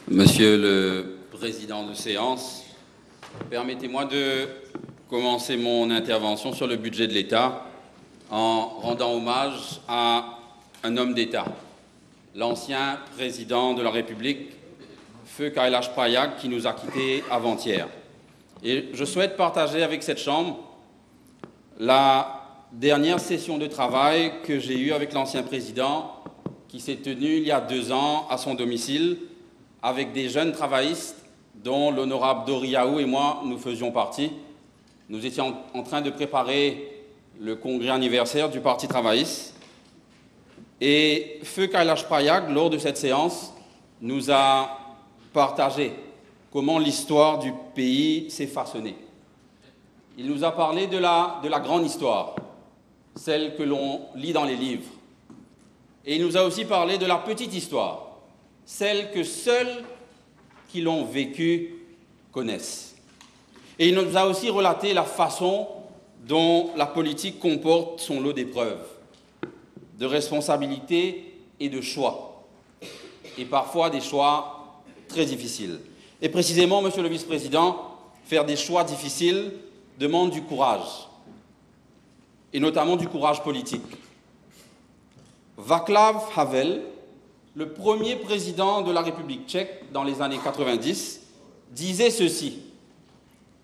Monsieur le Président de séance, permettez-moi de commencer mon intervention sur le budget de l'État en rendant hommage à un homme d'État, l'ancien président de la République, Feu Kailash Prayag, qui nous a quittés avant-hier. Et je souhaite partager avec cette Chambre la dernière session de travail que j'ai eue avec l'ancien président, qui s'est tenue il y a 2 ans à son domicile, avec des jeunes travaillistes dont l'honorable Doriaou et moi, nous faisions partie. Nous étions en train de préparer le congrès anniversaire du Parti travailliste. Et Feu Kailash Prayag, lors de cette séance, nous a partagé comment l'histoire du pays s'est façonnée. Il nous a parlé de la grande histoire, celle que l'on lit dans les livres. Et il nous a aussi parlé de la petite histoire, celle que seuls qui l'ont vécue connaissent. Et il nous a aussi relaté la façon dont la politique comporte son lot d'épreuves, de responsabilités et de choix, et parfois des choix très difficiles. Et précisément, Monsieur le Vice-président, faire des choix difficiles demande du courage, et notamment du courage politique. Václav Havel, le premier président de la République tchèque dans les années 90, disait ceci: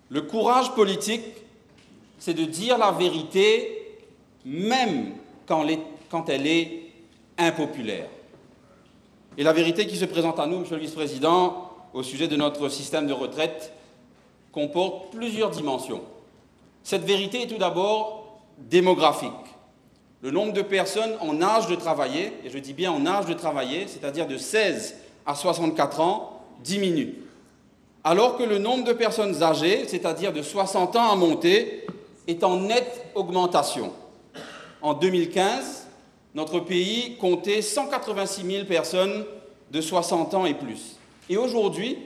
le courage politique, c'est de dire la vérité même quand elle est impopulaire. Et la vérité qui se présente à nous, Monsieur le Vice-président, au sujet de notre système de retraite, comporte plusieurs dimensions. Cette vérité est tout d'abord démographique. Le nombre de personnes en âge de travailler, et je dis bien en âge de travailler, c'est-à-dire de 16 à 64 ans, diminue. Alors que le nombre de personnes âgées, c'est-à-dire de 60 ans à monter, est en nette augmentation. En 2015, notre pays comptait 186 000 personnes de 60 ans et plus. Et aujourd'hui,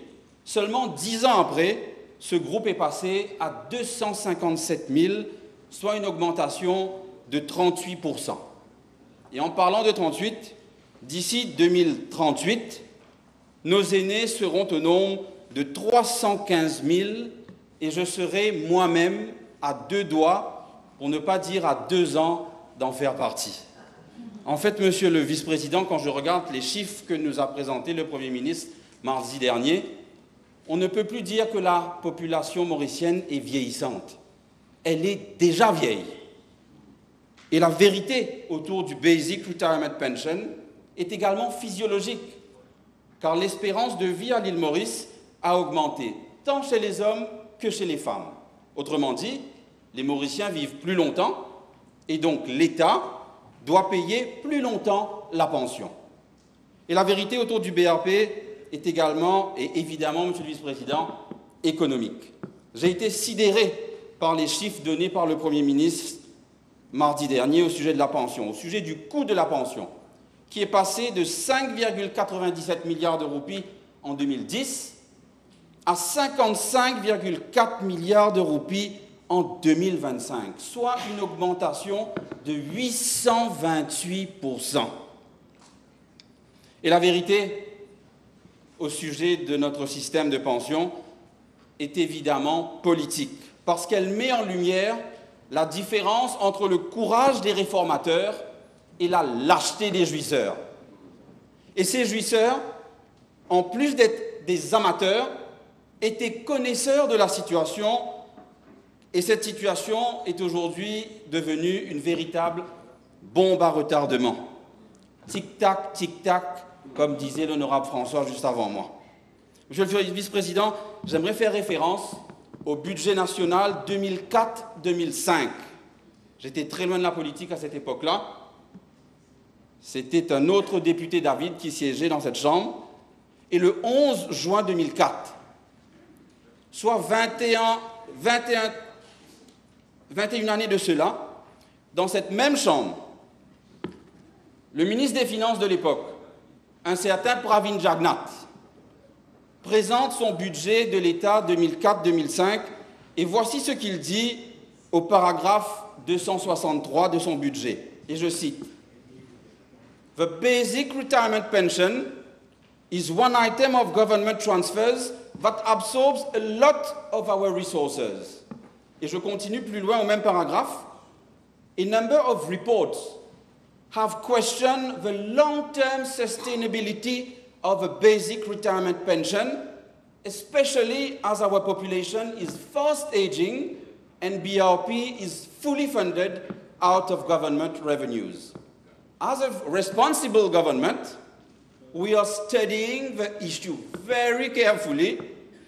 seulement 10 ans après, ce groupe est passé à 257 000, soit une augmentation de 38%. Et en parlant de 38, d'ici 2038, nos aînés seront au nombre de 315 000 et je serai moi-même à 2 doigts, pour ne pas dire à 2 ans, d'en faire partie. En fait, Monsieur le Vice-président, quand je regarde les chiffres que nous a présentés le Premier ministre mardi dernier, on ne peut plus dire que la population mauricienne est vieillissante. Elle est déjà vieille. Et la vérité autour du Basic Retirement Pension est également physiologique, car l'espérance de vie à l'île Maurice a augmenté, tant chez les hommes que chez les femmes. Autrement dit, les Mauriciens vivent plus longtemps, et donc l'État doit payer plus longtemps la pension. Et la vérité autour du BRP est également, et évidemment, Monsieur le Vice-président, économique. J'ai été sidéré par les chiffres donnés par le Premier ministre mardi dernier au sujet de la pension, au sujet du coût de la pension, qui est passé de 5,97 milliards de roupies en 2010 à 55,4 milliards de roupies en 2025, soit une augmentation de 828%. Et la vérité au sujet de notre système de pension est évidemment politique, parce qu'elle met en lumière la différence entre le courage des réformateurs et la lâcheté des jouisseurs. Et ces jouisseurs, en plus d'être des amateurs, étaient connaisseurs de la situation, et cette situation est aujourd'hui devenue une véritable bombe à retardement. Tic-tac, tic-tac, comme disait l'honorable François juste avant moi. Monsieur le Vice-président, j'aimerais faire référence au budget national 2004-2005. J'étais très loin de la politique à cette époque-là. C'était un autre député David qui siégeait dans cette Chambre. Et le 11 juin 2004, soit 21 années de cela, dans cette même Chambre, le ministre des Finances de l'époque, un certain Pravin Jagnat, présente son budget de l'État 2004-2005 et voici ce qu'il dit au paragraphe 263 de son budget. Et je cite: The basic retirement pension is one item of government transfers that absorbs a lot of our resources. Et je continue plus loin au même paragraphe. A number of reports have questioned the long-term sustainability of a basic retirement pension, especially as our population is fast aging and BRP is fully funded out of government revenues. As a responsible government, we are studying the issue very carefully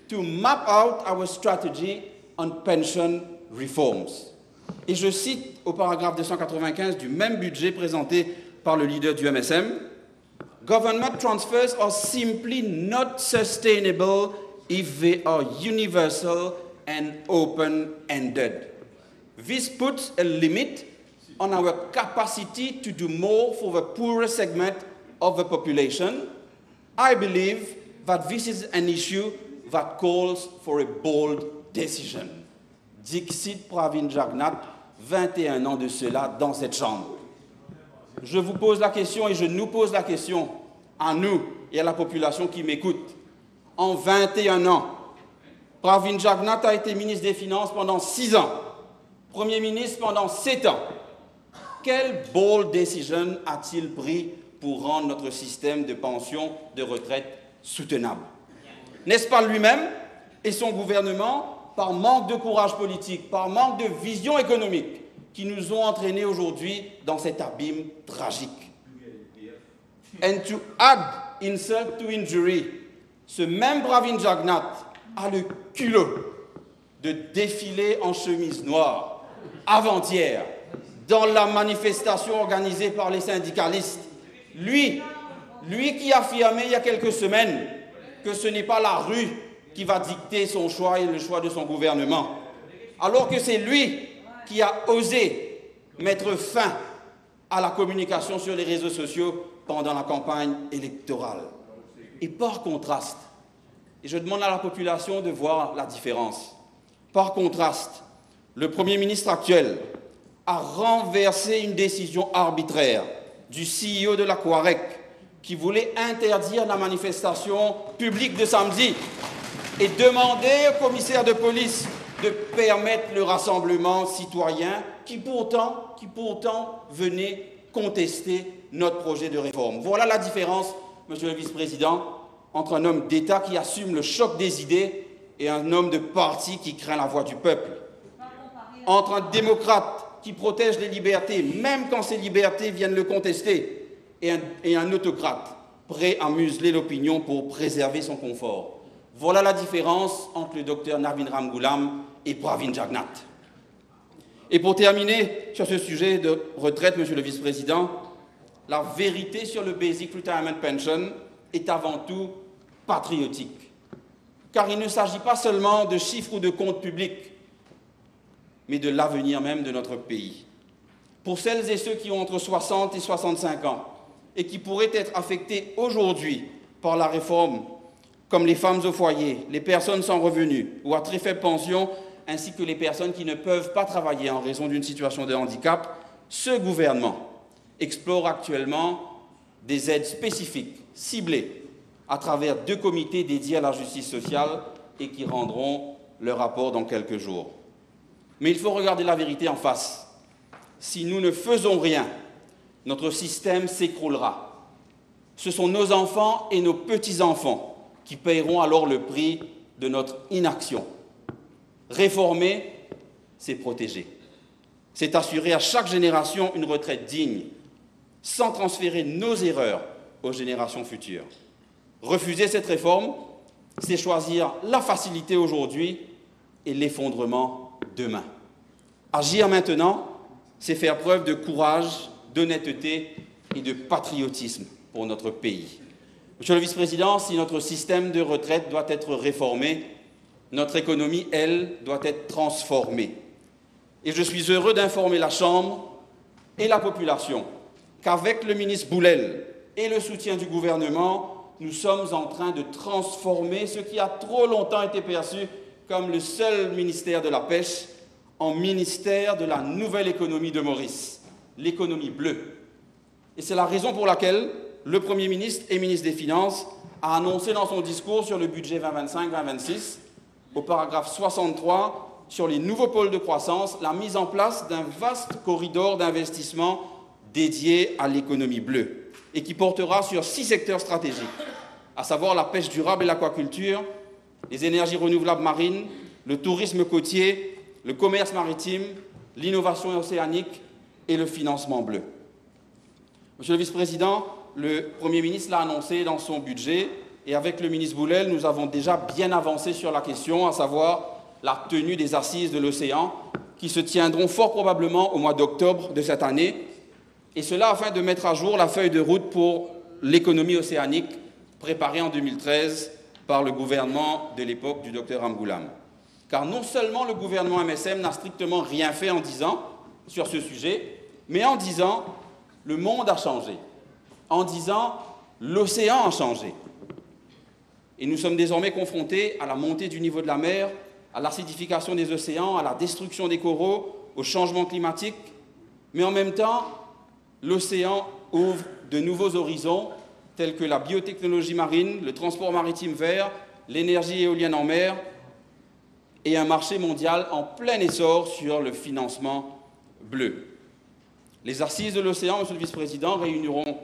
to map out our strategy on pension reforms. Et je cite au paragraphe 295 du même budget présenté par le leader du MSM, government transfers are simply not sustainable if they are universal and open-ended. This puts a limit on our capacity to do more for the poorer segment of the population. I believe that this is an issue that calls for a bold decision. Dixit Pravin Jagnat, 21 ans de cela dans cette chambre. Je vous pose la question et je nous pose la question à nous et à la population qui m'écoute. En 21 ans, Pravin Jagnat a été ministre des Finances pendant 6 ans, Premier ministre pendant 7 ans. Quelle bold decision a-t-il pris pour rendre notre système de pension de retraite soutenable? N'est-ce pas lui-même et son gouvernement, par manque de courage politique, par manque de vision économique, qui nous ont entraînés aujourd'hui dans cet abîme tragique? And to add insult to injury, ce même Pravin Jagnat a le culot de défiler en chemise noire avant-hier dans la manifestation organisée par les syndicalistes. Lui qui affirmait il y a quelques semaines que ce n'est pas la rue qui va dicter son choix et le choix de son gouvernement, alors que c'est lui qui a osé mettre fin à la communication sur les réseaux sociaux pendant la campagne électorale. Et par contraste, et je demande à la population de voir la différence, par contraste, le Premier ministre actuel a renversé une décision arbitraire du CEO de la Coarec qui voulait interdire la manifestation publique de samedi et demander au commissaire de police de permettre le rassemblement citoyen qui pourtant venait contester notre projet de réforme. Voilà la différence, Monsieur le Vice-président, entre un homme d'État qui assume le choc des idées et un homme de parti qui craint la voix du peuple. Entre un démocrate qui protège les libertés, même quand ces libertés viennent le contester, et un autocrate prêt à museler l'opinion pour préserver son confort. Voilà la différence entre le docteur Navin Ramgoolam et Pravin Jagnat. Et pour terminer sur ce sujet de retraite, Monsieur le Vice-président, la vérité sur le Basic Retirement Pension est avant tout patriotique. Car il ne s'agit pas seulement de chiffres ou de comptes publics, mais de l'avenir même de notre pays. Pour celles et ceux qui ont entre 60 et 65 ans et qui pourraient être affectés aujourd'hui par la réforme, comme les femmes au foyer, les personnes sans revenus ou à très faible pension, ainsi que les personnes qui ne peuvent pas travailler en raison d'une situation de handicap, ce gouvernement explore actuellement des aides spécifiques, ciblées, à travers 2 comités dédiés à la justice sociale et qui rendront leur rapport dans quelques jours. Mais il faut regarder la vérité en face. Si nous ne faisons rien, notre système s'écroulera. Ce sont nos enfants et nos petits-enfants qui paieront alors le prix de notre inaction. Réformer, c'est protéger. C'est assurer à chaque génération une retraite digne, sans transférer nos erreurs aux générations futures. Refuser cette réforme, c'est choisir la facilité aujourd'hui et l'effondrement demain. Agir maintenant, c'est faire preuve de courage, d'honnêteté et de patriotisme pour notre pays. Monsieur le Vice-président, si notre système de retraite doit être réformé, notre économie, elle, doit être transformée. Et je suis heureux d'informer la Chambre et la population qu'avec le ministre Boulel et le soutien du gouvernement, nous sommes en train de transformer ce qui a trop longtemps été perçu comme le seul ministère de la pêche en ministère de la nouvelle économie de Maurice, l'économie bleue. Et c'est la raison pour laquelle le Premier ministre et ministre des Finances a annoncé dans son discours sur le budget 2025-2026, au paragraphe 63, sur les nouveaux pôles de croissance, la mise en place d'un vaste corridor d'investissement dédié à l'économie bleue et qui portera sur 6 secteurs stratégiques, à savoir la pêche durable et l'aquaculture, les énergies renouvelables marines, le tourisme côtier, le commerce maritime, l'innovation océanique et le financement bleu. Monsieur le vice-président, le Premier ministre l'a annoncé dans son budget et avec le ministre Boulel, nous avons déjà bien avancé sur la question, à savoir la tenue des assises de l'océan qui se tiendront fort probablement au mois d'octobre de cette année, et cela afin de mettre à jour la feuille de route pour l'économie océanique préparée en 2013 par le gouvernement de l'époque du Dr Ramgoolam. Car non seulement le gouvernement MSM n'a strictement rien fait en 10 ans sur ce sujet, mais en 10 ans, le monde a changé. En 10 ans, l'océan a changé. Et nous sommes désormais confrontés à la montée du niveau de la mer, à l'acidification des océans, à la destruction des coraux, au changement climatique. Mais en même temps, l'océan ouvre de nouveaux horizons tels que la biotechnologie marine, le transport maritime vert, l'énergie éolienne en mer et un marché mondial en plein essor sur le financement bleu. Les assises de l'océan, monsieur le vice-président, réuniront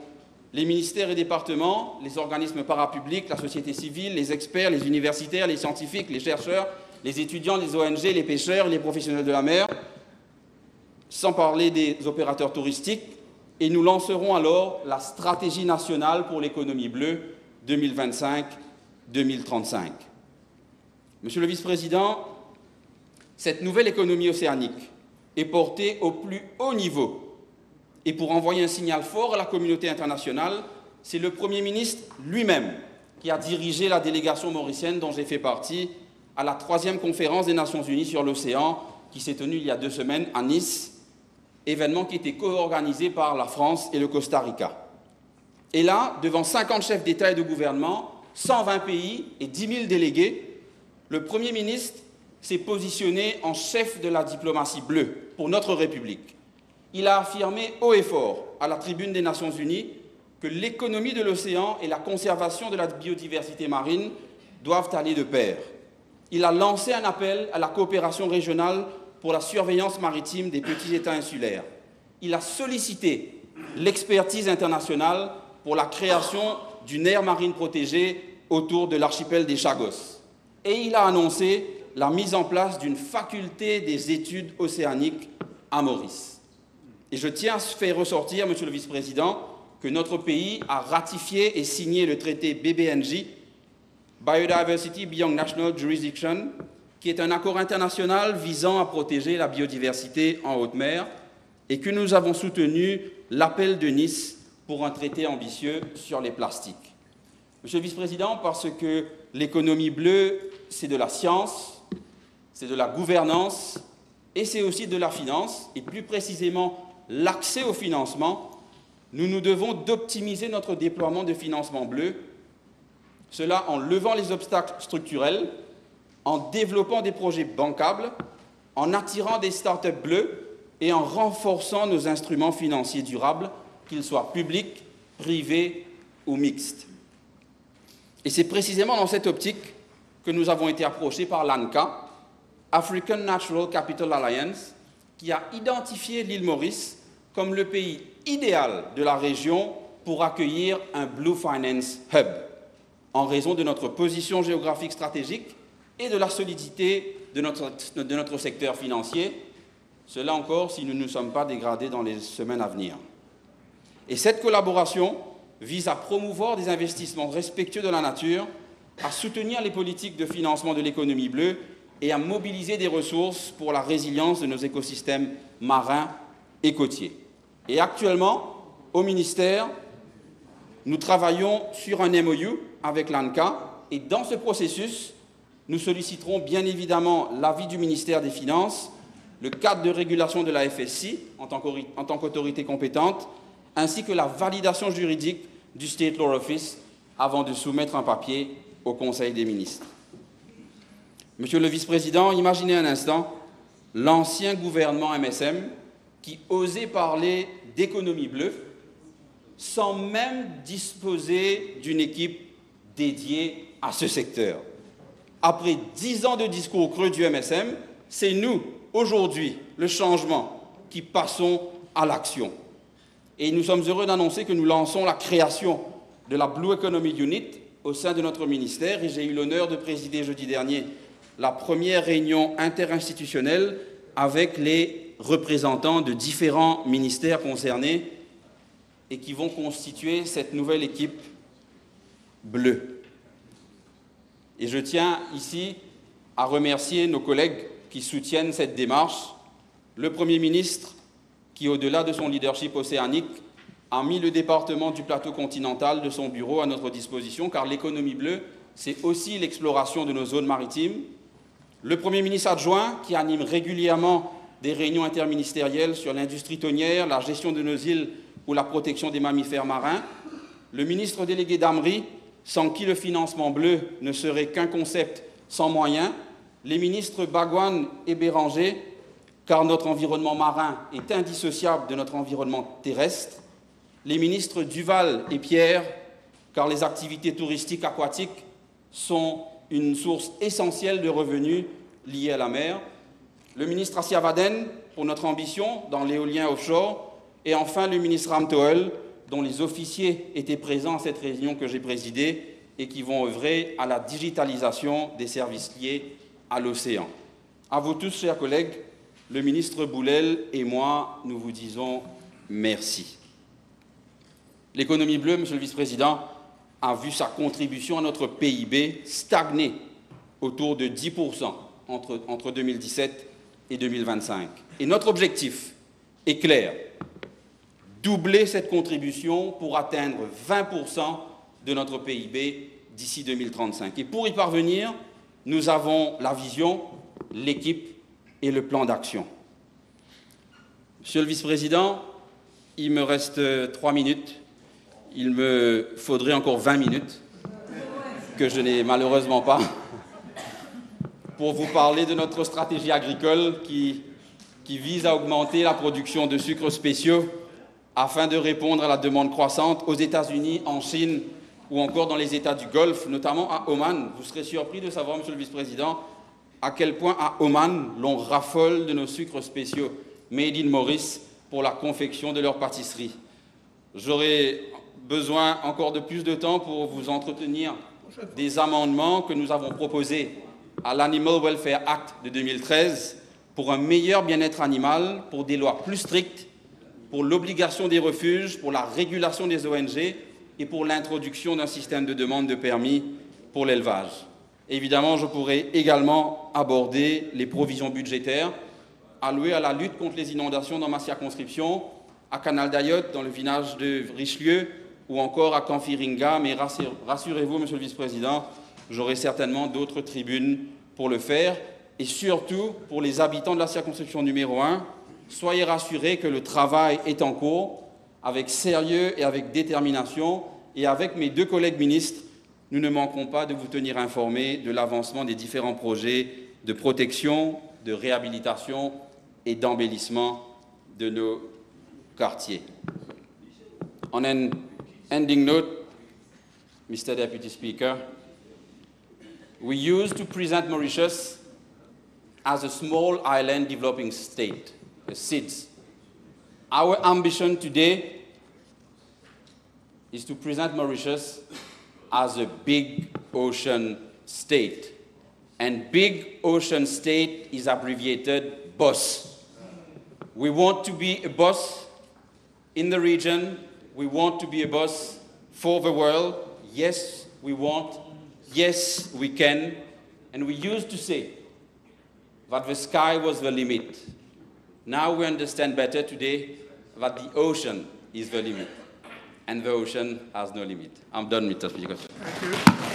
les ministères et départements, les organismes parapublics, la société civile, les experts, les universitaires, les scientifiques, les chercheurs, les étudiants, les ONG, les pêcheurs, les professionnels de la mer, sans parler des opérateurs touristiques, et nous lancerons alors la stratégie nationale pour l'économie bleue 2025-2035. Monsieur le vice-président, cette nouvelle économie océanique est portée au plus haut niveau. Et pour envoyer un signal fort à la communauté internationale, c'est le Premier ministre lui-même qui a dirigé la délégation mauricienne dont j'ai fait partie à la 3e conférence des Nations Unies sur l'océan qui s'est tenue il y a 2 semaines à Nice, événement qui était co-organisé par la France et le Costa Rica. Et là, devant 50 chefs d'État et de gouvernement, 120 pays et 10 000 délégués, le Premier ministre s'est positionné en chef de la diplomatie bleue pour notre République. Il a affirmé haut et fort à la tribune des Nations Unies que l'économie de l'océan et la conservation de la biodiversité marine doivent aller de pair. Il a lancé un appel à la coopération régionale pour la surveillance maritime des petits États insulaires. Il a sollicité l'expertise internationale pour la création d'une aire marine protégée autour de l'archipel des Chagos. Et il a annoncé la mise en place d'une faculté des études océaniques à Maurice. Et je tiens à faire ressortir, monsieur le vice-président, que notre pays a ratifié et signé le traité BBNJ, Biodiversity Beyond National Jurisdiction, qui est un accord international visant à protéger la biodiversité en haute mer, et que nous avons soutenu l'appel de Nice pour un traité ambitieux sur les plastiques. Monsieur le vice-président, parce que l'économie bleue, c'est de la science, c'est de la gouvernance, et c'est aussi de la finance, et plus précisément l'accès au financement, nous nous devons d'optimiser notre déploiement de financement bleu, cela en levant les obstacles structurels, en développant des projets bancables, en attirant des start-up bleues et en renforçant nos instruments financiers durables, qu'ils soient publics, privés ou mixtes. Et c'est précisément dans cette optique que nous avons été approchés par l'ANCA, African Natural Capital Alliance, qui a identifié l'île Maurice comme le pays idéal de la région pour accueillir un Blue Finance Hub, en raison de notre position géographique stratégique et de la solidité de notre secteur financier, cela encore si nous ne nous sommes pas dégradés dans les semaines à venir. Et cette collaboration vise à promouvoir des investissements respectueux de la nature, à soutenir les politiques de financement de l'économie bleue et à mobiliser des ressources pour la résilience de nos écosystèmes marins et côtiers. Et actuellement, au ministère, nous travaillons sur un MOU avec l'ANCA et dans ce processus, nous solliciterons bien évidemment l'avis du ministère des Finances, le cadre de régulation de la FSC en tant qu'autorité compétente, ainsi que la validation juridique du State Law Office avant de soumettre un papier au Conseil des ministres. Monsieur le vice-président, imaginez un instant l'ancien gouvernement MSM qui osait parler d'économie bleue sans même disposer d'une équipe dédié à ce secteur. Après 10 ans de discours creux du MSM, c'est nous, aujourd'hui, le changement, qui passons à l'action. Et nous sommes heureux d'annoncer que nous lançons la création de la Blue Economy Unit au sein de notre ministère et j'ai eu l'honneur de présider jeudi dernier la première réunion interinstitutionnelle avec les représentants de différents ministères concernés et qui vont constituer cette nouvelle équipe bleue. Et je tiens ici à remercier nos collègues qui soutiennent cette démarche, le Premier ministre qui, au-delà de son leadership océanique, a mis le département du plateau continental de son bureau à notre disposition, car l'économie bleue, c'est aussi l'exploration de nos zones maritimes. Le Premier ministre adjoint, qui anime régulièrement des réunions interministérielles sur l'industrie tonnière, la gestion de nos îles ou la protection des mammifères marins. Le ministre délégué d'Amri, sans qui le financement bleu ne serait qu'un concept sans moyens. Les ministres Bagouane et Béranger, car notre environnement marin est indissociable de notre environnement terrestre. Les ministres Duval et Pierre, car les activités touristiques aquatiques sont une source essentielle de revenus liés à la mer. Le ministre Assiavaden, pour notre ambition dans l'éolien offshore. Et enfin, le ministre Ramtoel, dont les officiers étaient présents à cette réunion que j'ai présidée et qui vont œuvrer à la digitalisation des services liés à l'océan. À vous tous, chers collègues, le ministre Boulel et moi, nous vous disons merci. L'économie bleue, Monsieur le Vice-président, a vu sa contribution à notre PIB stagner autour de 10% entre 2017 et 2025. Et notre objectif est clair, doubler cette contribution pour atteindre 20% de notre PIB d'ici 2035. Et pour y parvenir, nous avons la vision, l'équipe et le plan d'action. Monsieur le Vice-président, il me reste 3 minutes. Il me faudrait encore 20 minutes, que je n'ai malheureusement pas, pour vous parler de notre stratégie agricole qui vise à augmenter la production de sucres spéciaux afin de répondre à la demande croissante aux États-Unis, en Chine ou encore dans les États du Golfe, notamment à Oman. Vous serez surpris de savoir, Monsieur le Vice-président, à quel point à Oman, l'on raffole de nos sucres spéciaux made in Maurice pour la confection de leurs pâtisseries. J'aurai besoin encore de plus de temps pour vous entretenir des amendements que nous avons proposés à l'Animal Welfare Act de 2013 pour un meilleur bien-être animal, pour des lois plus strictes, pour l'obligation des refuges, pour la régulation des ONG et pour l'introduction d'un système de demande de permis pour l'élevage. Évidemment, je pourrais également aborder les provisions budgétaires allouées à la lutte contre les inondations dans ma circonscription, à Canal d'Ayotte, dans le village de Richelieu, ou encore à Canfiringa. Mais rassurez-vous, Monsieur le Vice-président, j'aurai certainement d'autres tribunes pour le faire. Et surtout, pour les habitants de la circonscription numéro 1, soyez rassurés que le travail est en cours, avec sérieux et avec détermination. Et avec mes 2 collègues ministres, nous ne manquerons pas de vous tenir informés de l'avancement des différents projets de protection, de réhabilitation et d'embellissement de nos quartiers. On an ending note, Mr. Deputy Speaker, we used to present Mauritius as a small island developing state, a SIDS. Our ambition today is to present Mauritius as a big ocean state. And big ocean state is abbreviated BOSS. We want to be a boss in the region. We want to be a boss for the world. Yes, we want. Yes, we can. And we used to say that the sky was the limit. Now we understand better today that the ocean is the limit. And the ocean has no limit. I'm done, Mr. Speaker. Thank you.